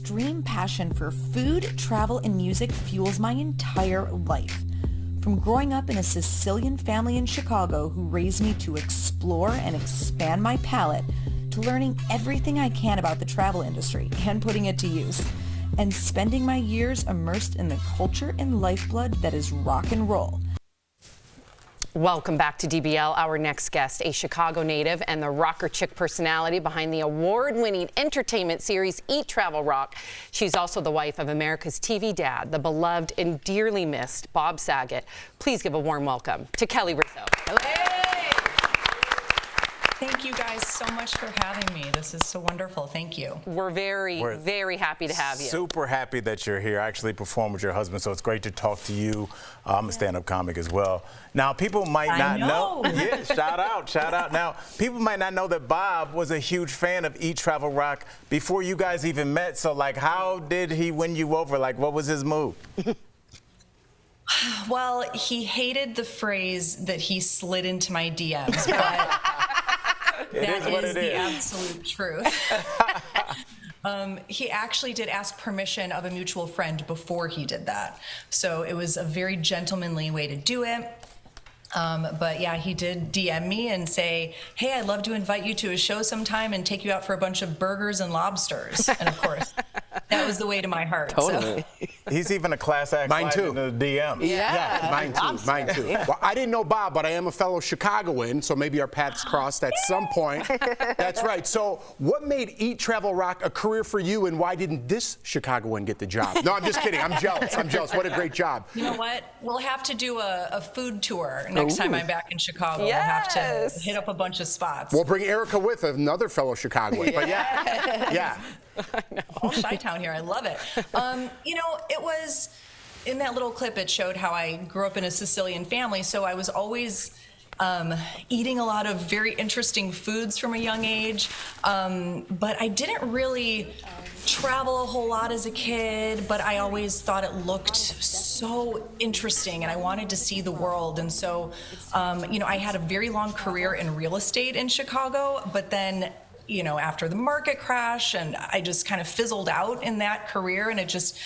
extreme passion for food, travel, and music fuels my entire life. From growing up in a Sicilian family in Chicago who raised me to explore and expand my palate, to learning everything I can about the travel industry and putting it to use, and spending my years immersed in the culture and lifeblood that is rock and roll. Welcome back to DBL. Our next guest, a Chicago native and the rocker chick personality behind the award-winning entertainment series Eat, Travel, Rock. She's also the wife of America's TV dad, the beloved and dearly missed Bob Saget. Please give a warm welcome to Kelly Rizzo. Hey! Thank you guys so much for having me. This is so wonderful. Thank you. We're very happy to have you. Super happy that you're here. I actually perform with your husband, so it's great to talk to you. I'm a stand-up comic as well. Now, people might not know. Yeah, shout out. Now, people might not know that Bob was a huge fan of Eat, Travel, Rock before you guys even met. So, like, how did he win you over? Like, what was his move? Well, he hated the phrase that he slid into my DMs, but that is the absolute truth. He actually did ask permission of a mutual friend before he did that. So it was a very gentlemanly way to do it. But yeah, he did DM me and say, hey, I'd love to invite you to a show sometime and take you out for a bunch of burgers and lobsters. And of course, that was the way to my heart. Totally. So. He's even a class act. Mine too. In the DM. Yeah, mine too. Well, I didn't know Bob, but I am a fellow Chicagoan, so maybe our paths crossed at some point. That's right. So what made Eat, Travel, Rock a career for you, and why didn't this Chicagoan get the job? No, I'm just kidding. I'm jealous. What a great job. You know what? We'll have to do a food tour next time I'm back in Chicago. Yes. We'll have to hit up a bunch of spots. We'll bring Erica with, another fellow Chicagoan. But yeah. All Chi-Town here. I love it. You know, it was in that little clip, it showed how I grew up in a Sicilian family. So I was always eating a lot of very interesting foods from a young age. But I didn't really travel a whole lot as a kid, but I always thought it looked so interesting and I wanted to see the world. And so, you know, I had a very long career in real estate in Chicago, but then, you know, after the market crash, and I just kind of fizzled out in that career, and it just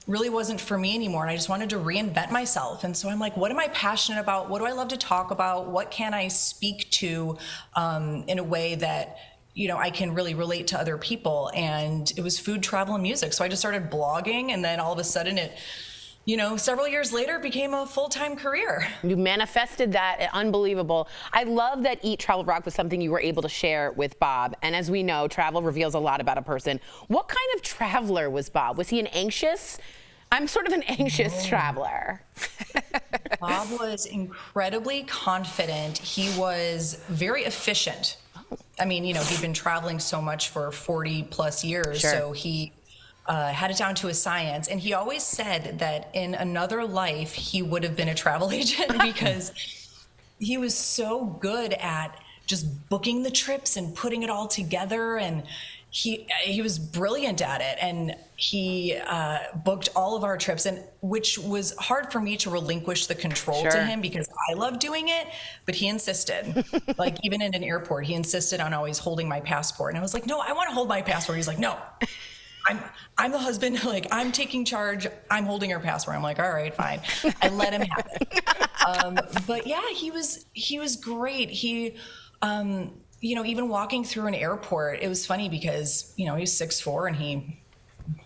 really wasn't for me anymore. And I just wanted to reinvent myself. And so I'm like, what am I passionate about? What do I love to talk about? What can I speak to in a way that, you know, I can really relate to other people? And it was food, travel, and music. So I just started blogging, and then all of a sudden it, you know, several years later became a full-time career. You manifested that. Unbelievable. I love that Eat, Travel, Rock was something you were able to share with Bob. And as we know, travel reveals a lot about a person. What kind of traveler was Bob? Was he an anxious? I'm sort of an anxious traveler. Bob was incredibly confident. He was very efficient. I mean, you know, he'd been traveling so much for 40 plus years, so he had it down to a science. And he always said that in another life, he would have been a travel agent because he was so good at just booking the trips and putting it all together. And he was brilliant at it. And he booked all of our trips, and which was hard for me to relinquish the control to him because I love doing it, but he insisted. Like even in an airport, he insisted on always holding my passport. And I was like, no, I want to hold my passport. He's like, no. I'm the husband, like I'm taking charge, I'm holding her passport. I'm like, all right, fine. I let him have it. But yeah, he was great. He, you know, even walking through an airport, it was funny because, you know, he's 6'4" and he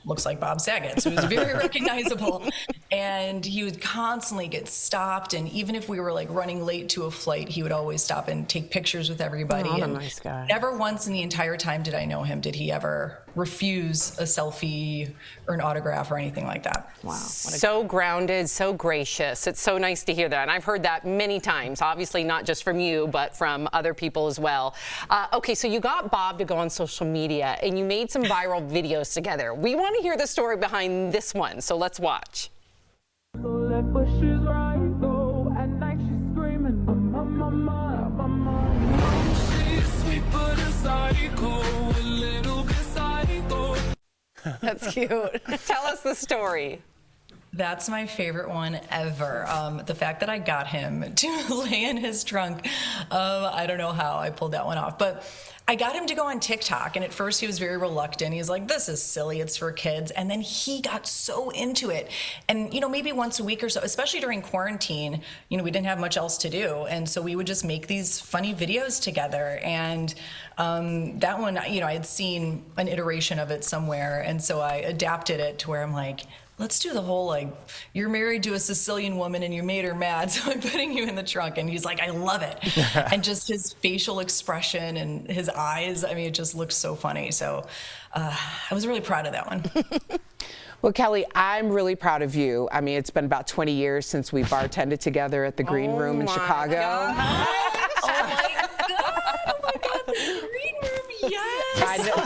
looks like Bob Saget, so he was very recognizable. And he would constantly get stopped, and even if we were like running late to a flight, he would always stop and take pictures with everybody. Oh, what a nice guy. Never once in the entire time did I know him did he ever refuse a selfie or an autograph or anything like that. Wow. So grounded, so gracious. It's so nice to hear that. And I've heard that many times, obviously not just from you, but from other people as well. Okay, so you got Bob to go on social media and you made some viral videos together. We want to hear the story behind this one, so let's watch. That's cute. Tell us the story. That's my favorite one ever. The fact that I got him to lay in his trunk, I don't know how I pulled that one off. But I got him to go on TikTok, and at first he was very reluctant. He's like, this is silly, it's for kids. And then he got so into it. And, maybe once a week or so, especially during quarantine, we didn't have much else to do. And so we would just make these funny videos together. And that one, I had seen an iteration of it somewhere. And so I adapted it to where I'm like, let's do the whole, you're married to a Sicilian woman and you made her mad, so I'm putting you in the trunk. And he's like, I love it. And just his facial expression and his eyes, it just looks so funny. So I was really proud of that one. Well, Kelly, I'm really proud of you. It's been about 20 years since we bartended together at the Green Room in Chicago. Oh my God, the Green Room, yes. I know,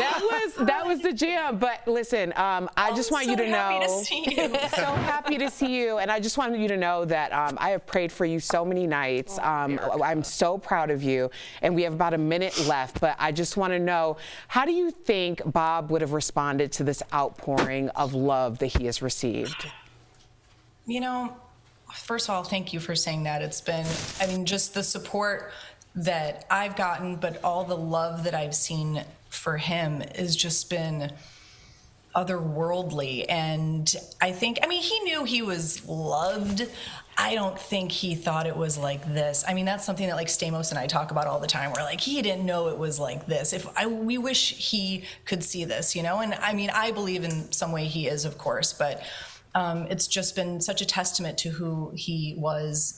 that was the jam. But listen, I just want you to know. So happy to see you. So happy to see you. And I just wanted you to know that I have prayed for you so many nights. I'm so proud of you. And we have about a minute left. But I just want to know, how do you think Bob would have responded to this outpouring of love that he has received? First of all, thank you for saying that. It's been, just the support that I've gotten, but all the love that I've seen for him has just been otherworldly. And I think, he knew he was loved. I don't think he thought it was like this. That's something that Stamos and I talk about all the time. We're like, he didn't know it was like this. We wish he could see this, And I believe in some way he is, of course, but it's just been such a testament to who he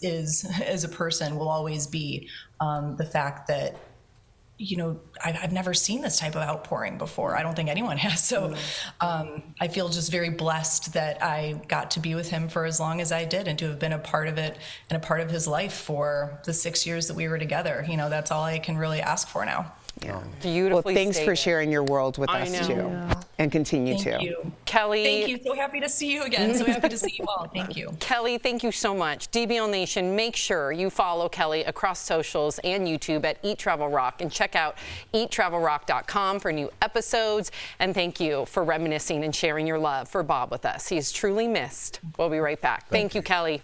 is as a person, will always be the fact that, I've never seen this type of outpouring before. I don't think anyone has. So I feel just very blessed that I got to be with him for as long as I did, and to have been a part of it and a part of his life for the 6 years that we were together. That's all I can really ask for now. Yeah. Beautifully Well, thanks stated. for sharing your world with us too, and continue to. Thank you. Kelly. Thank you. So happy to see you again. So happy to see you all. Thank you. Kelly, thank you so much. DBL Nation, make sure you follow Kelly across socials and YouTube at Eat Travel Rock, and check out eattravelrock.com for new episodes. And thank you for reminiscing and sharing your love for Bob with us. He is truly missed. We'll be right back. Thank you, Kelly.